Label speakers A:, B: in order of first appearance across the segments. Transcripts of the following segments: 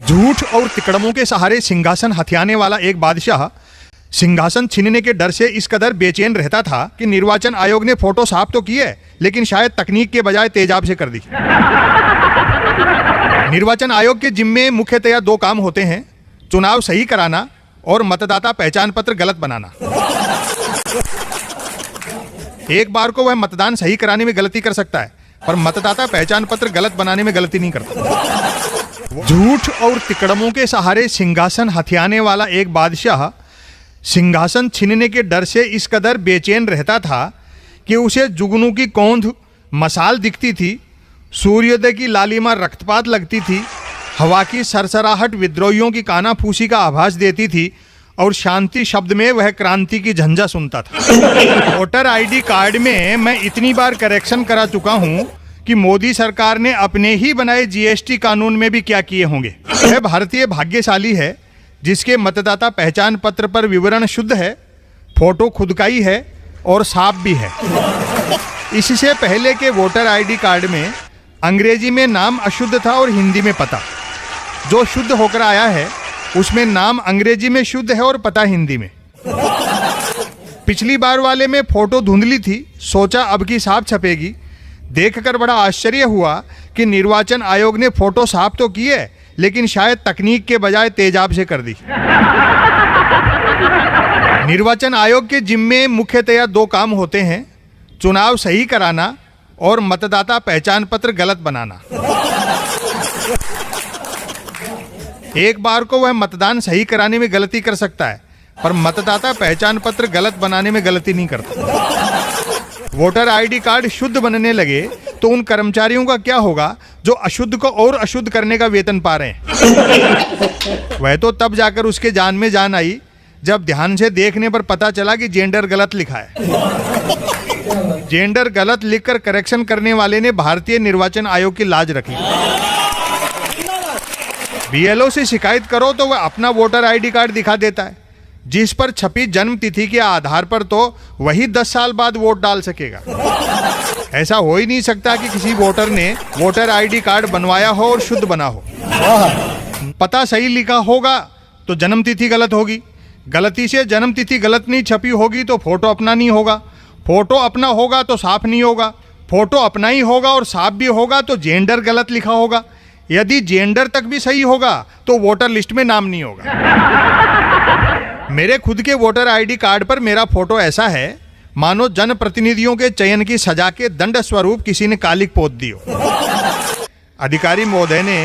A: झूठ और तिकड़मों के सहारे सिंहासन हथियाने वाला एक बादशाह सिंहासन छीनने के डर से इस कदर बेचैन रहता था कि निर्वाचन आयोग ने फोटो साफ तो की है, लेकिन शायद तकनीक के बजाय तेजाब से कर दी। निर्वाचन आयोग के जिम्मे मुख्यतया दो काम होते हैं, चुनाव सही कराना और मतदाता पहचान पत्र गलत बनाना। एक बार को वह मतदान सही कराने में गलती कर सकता है, पर मतदाता पहचान पत्र गलत बनाने में गलती नहीं करता। झूठ और तिकड़मों के सहारे सिंहासन हथियाने वाला एक बादशाह सिंहासन छीनने के डर से इस कदर बेचैन रहता था कि उसे जुगनू की कौंध मसाल दिखती थी, सूर्योदय की लालिमा रक्तपात लगती थी, हवा की सरसराहट विद्रोहियों की कानाफूसी का आभास देती थी और शांति शब्द में वह क्रांति की झंझा सुनता था। वोटर आईडी कार्ड में मैं इतनी बार करेक्शन करा चुका हूं कि मोदी सरकार ने अपने ही बनाए जीएसटी कानून में भी क्या किए होंगे। यह भारतीय भाग्यशाली है जिसके मतदाता पहचान पत्र पर विवरण शुद्ध है, फोटो खुद का ही है और साफ भी है। इससे पहले के वोटर आईडी कार्ड में अंग्रेजी में नाम अशुद्ध था और हिंदी में पता। जो शुद्ध होकर आया है उसमें नाम अंग्रेजी में शुद्ध है और पता हिंदी में। पिछली बार वाले में फोटो धुंधली थी, सोचा अब की साफ छपेगी। देखकर बड़ा आश्चर्य हुआ कि निर्वाचन आयोग ने फोटो साफ तो की है, लेकिन शायद तकनीक के बजाय तेजाब से कर दी। निर्वाचन आयोग के जिम्मे मुख्यतया दो काम होते हैं, चुनाव सही कराना और मतदाता पहचान पत्र गलत बनाना। एक बार को वह मतदान सही कराने में गलती कर सकता है, पर मतदाता पहचान पत्र गलत बनाने में गलती नहीं करता। वोटर आईडी कार्ड शुद्ध बनने लगे तो उन कर्मचारियों का क्या होगा जो अशुद्ध को और अशुद्ध करने का वेतन पा रहे हैं। वह तो तब जाकर उसके जान में जान आई जब ध्यान से देखने पर पता चला कि जेंडर गलत लिखा है। जेंडर गलत लिखकर करेक्शन करने वाले ने भारतीय निर्वाचन आयोग की लाज रखी। बीएलओ से शिकायत करो तो वह अपना वोटर आईडी कार्ड दिखा देता है, जिस पर छपी जन्म तिथि के आधार पर तो वही 10 साल बाद वोट डाल सकेगा। ऐसा हो ही नहीं सकता कि किसी वोटर ने वोटर आईडी कार्ड बनवाया हो और शुद्ध बना हो। पता सही लिखा होगा तो जन्म तिथि गलत होगी, गलती से जन्म तिथि गलत नहीं छपी होगी तो फोटो अपना नहीं होगा, फोटो अपना होगा तो साफ नहीं होगा, फोटो अपना ही होगा और साफ भी होगा तो जेंडर गलत लिखा होगा, यदि जेंडर तक भी सही होगा तो वोटर लिस्ट में नाम नहीं होगा। मेरे खुद के वोटर आईडी कार्ड पर मेरा फोटो ऐसा है मानो जनप्रतिनिधियों के चयन की सजा के दंड स्वरूप किसी ने कालिक पोत दी हो। अधिकारी महोदय ने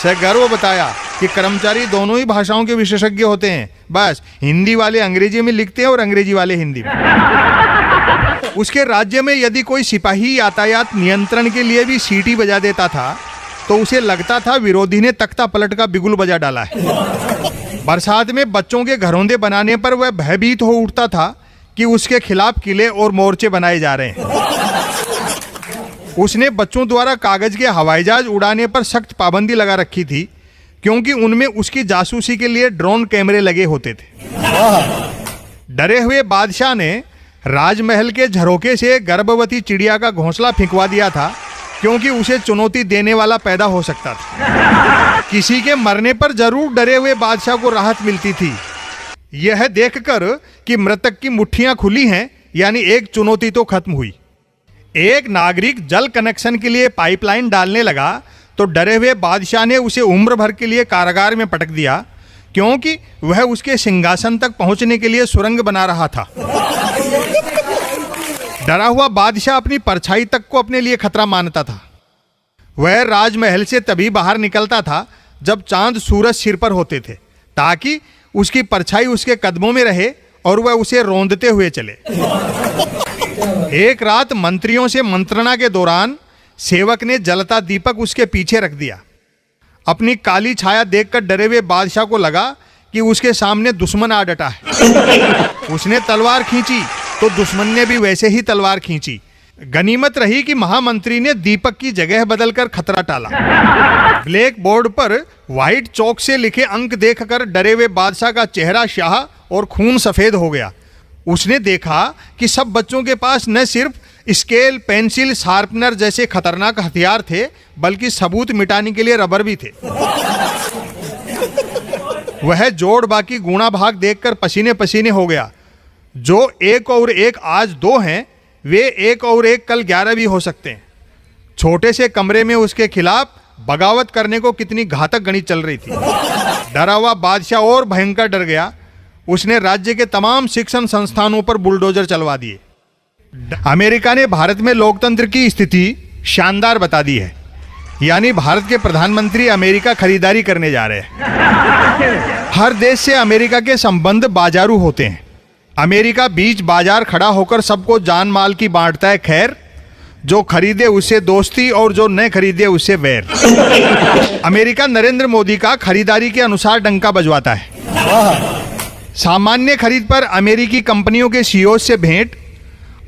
A: सगर्व बताया कि कर्मचारी दोनों ही भाषाओं के विशेषज्ञ होते हैं, बस हिंदी वाले अंग्रेजी में लिखते हैं और अंग्रेजी वाले हिंदी में। उसके राज्य में यदि कोई सिपाही यातायात नियंत्रण के लिए भी सीटी बजा देता था तो उसे लगता था विरोधी ने तख्ता पलट का बिगुल बजा डाला है। बरसात में बच्चों के घरौंदे बनाने पर वह भयभीत हो उठता था कि उसके खिलाफ किले और मोर्चे बनाए जा रहे हैं। उसने बच्चों द्वारा कागज के हवाई जहाज उड़ाने पर सख्त पाबंदी लगा रखी थी, क्योंकि उनमें उसकी जासूसी के लिए ड्रोन कैमरे लगे होते थे। डरे हुए बादशाह ने राजमहल के झरोके से गर्भवती चिड़िया का घोंसला फेंकवा दिया था, क्योंकि उसे चुनौती देने वाला पैदा हो सकता था। किसी के मरने पर जरूर डरे हुए बादशाह को राहत मिलती थी। यह देखकर कि मृतक की मुट्ठियां खुली हैं, यानी एक चुनौती तो खत्म हुई। एक नागरिक जल कनेक्शन के लिए पाइपलाइन डालने लगा तो डरे हुए बादशाह ने उसे उम्र भर के लिए कारागार में पटक दिया, क्योंकि वह उसके सिंहासन तक पहुंचने के लिए सुरंग बना रहा था। डरा हुआ बादशाह अपनी परछाई तक को अपने लिए खतरा मानता था। वह राजमहल से तभी बाहर निकलता था जब चांद सूरज सिर पर होते थे, ताकि उसकी परछाई उसके कदमों में रहे और वह उसे रौंदते हुए चले। एक रात मंत्रियों से मंत्रणा के दौरान सेवक ने जलता दीपक उसके पीछे रख दिया। अपनी काली छाया देखकर डरे हुए बादशाह को लगा कि उसके सामने दुश्मन आ डटा है। उसने तलवार खींची तो दुश्मन ने भी वैसे ही तलवार खींची। गनीमत रही कि महामंत्री ने दीपक की जगह बदलकर खतरा टाला। ब्लैक बोर्ड पर व्हाइट चौक से लिखे अंक देखकर डरे हुए बादशाह का चेहरा स्याह और खून सफेद हो गया। उसने देखा कि सब बच्चों के पास न सिर्फ स्केल, पेंसिल, शार्पनर जैसे खतरनाक हथियार थे, बल्कि सबूत मिटाने के लिए रबर भी थे। वह जोड़ बाकी गुणा भाग देखकर पसीने पसीने हो गया। जो 1 और 1 आज 2 हैं, वे 1 और 1 कल 11 भी हो सकते हैं। छोटे से कमरे में उसके खिलाफ बगावत करने को कितनी घातक गणित चल रही थी। डरा हुआ बादशाह और भयंकर डर गया। उसने राज्य के तमाम शिक्षण संस्थानों पर बुलडोजर चलवा दिए। अमेरिका ने भारत में लोकतंत्र की स्थिति शानदार बता दी है। यानी भारत के प्रधानमंत्री अमेरिका खरीदारी करने जा रहे हैं। हर देश से अमेरिका के संबंध बाजारू होते हैं। अमेरिका बीच बाजार खड़ा होकर सबको जान माल की बांटता है खैर, जो खरीदे उससे दोस्ती और जो न खरीदे उससे वैर। अमेरिका नरेंद्र मोदी का खरीदारी के अनुसार डंका बजवाता है। सामान्य खरीद पर अमेरिकी कंपनियों के सीईओ से भेंट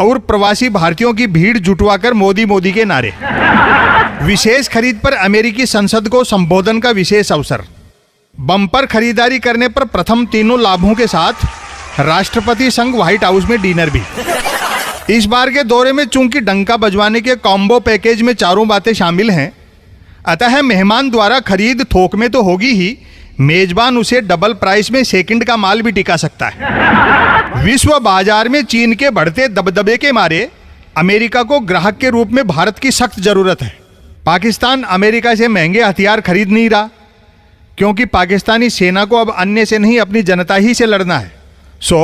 A: और प्रवासी भारतीयों की भीड़ जुटवाकर मोदी मोदी के नारे। विशेष खरीद पर अमेरिकी संसद को संबोधन का विशेष अवसर। बम्पर खरीदारी करने पर प्रथम तीनों लाभों के साथ राष्ट्रपति संग व्हाइट हाउस में डिनर भी। इस बार के दौरे में चूंकि डंका बजवाने के कॉम्बो पैकेज में चारों बातें शामिल हैं, अतः मेहमान द्वारा खरीद थोक में तो होगी ही, मेजबान उसे डबल प्राइस में सेकंड का माल भी टिका सकता है। विश्व बाजार में चीन के बढ़ते दबदबे के मारे अमेरिका को ग्राहक के रूप में भारत की सख्त जरूरत है। पाकिस्तान अमेरिका से महंगे हथियार खरीद नहीं रहा, क्योंकि पाकिस्तानी सेना को अब अन्य से नहीं अपनी जनता ही से लड़ना है। सो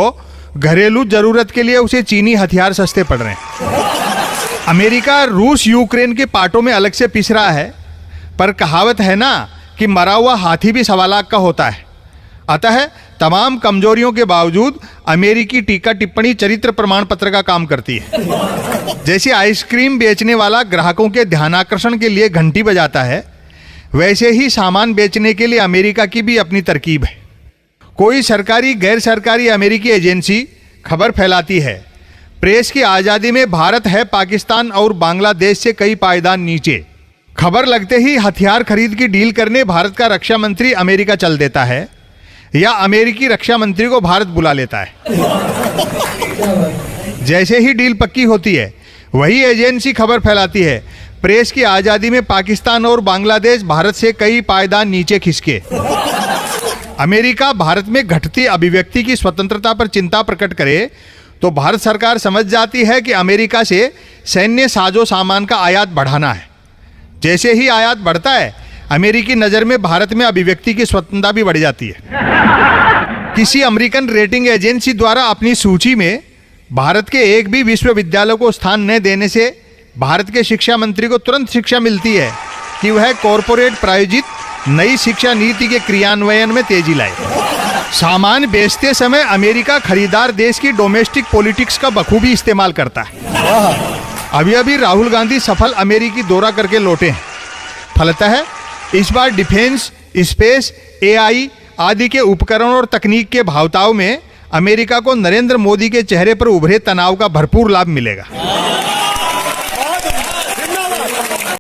A: घरेलू जरूरत के लिए उसे चीनी हथियार सस्ते पड़ रहे हैं। अमेरिका रूस यूक्रेन के पाटों में अलग से पिस रहा है, पर कहावत है ना कि मरा हुआ हाथी भी 1.25 लाख का होता है। अतः तमाम कमजोरियों के बावजूद अमेरिकी टीका टिप्पणी चरित्र प्रमाण पत्र का काम करती है। जैसे आइसक्रीम बेचने वाला ग्राहकों के ध्यानाकर्षण के लिए घंटी बजाता है, वैसे ही सामान बेचने के लिए अमेरिका की भी अपनी तरकीब है। कोई सरकारी गैर सरकारी अमेरिकी एजेंसी खबर फैलाती है, प्रेस की आज़ादी में भारत है पाकिस्तान और बांग्लादेश से कई पायदान नीचे। खबर लगते ही हथियार खरीद की डील करने भारत का रक्षा मंत्री अमेरिका चल देता है, या अमेरिकी रक्षा मंत्री को भारत बुला लेता है। जैसे ही डील पक्की होती है, वही एजेंसी खबर फैलाती है, प्रेस की आज़ादी में पाकिस्तान और बांग्लादेश भारत से कई पायदान नीचे खिसके। अमेरिका भारत में घटती अभिव्यक्ति की स्वतंत्रता पर चिंता प्रकट करे तो भारत सरकार समझ जाती है कि अमेरिका से सैन्य साजो सामान का आयात बढ़ाना है। जैसे ही आयात बढ़ता है, अमेरिकी नज़र में भारत में अभिव्यक्ति की स्वतंत्रता भी बढ़ जाती है। किसी अमेरिकन रेटिंग एजेंसी द्वारा अपनी सूची में भारत के एक भी विश्वविद्यालय को स्थान न देने से भारत के शिक्षा मंत्री को तुरंत शिक्षा मिलती है कि वह कॉरपोरेट प्रायोजित नई शिक्षा नीति के क्रियान्वयन में तेजी लाए। सामान बेचते समय अमेरिका खरीदार देश की डोमेस्टिक पॉलिटिक्स का बखूबी इस्तेमाल करता है। अभी अभी राहुल गांधी सफल अमेरिकी दौरा करके लौटे हैं। फलतः इस बार डिफेंस, स्पेस, एआई आदि के उपकरण और तकनीक के भावताओं में अमेरिका को नरेंद्र मोदी के चेहरे पर उभरे तनाव का भरपूर लाभ मिलेगा।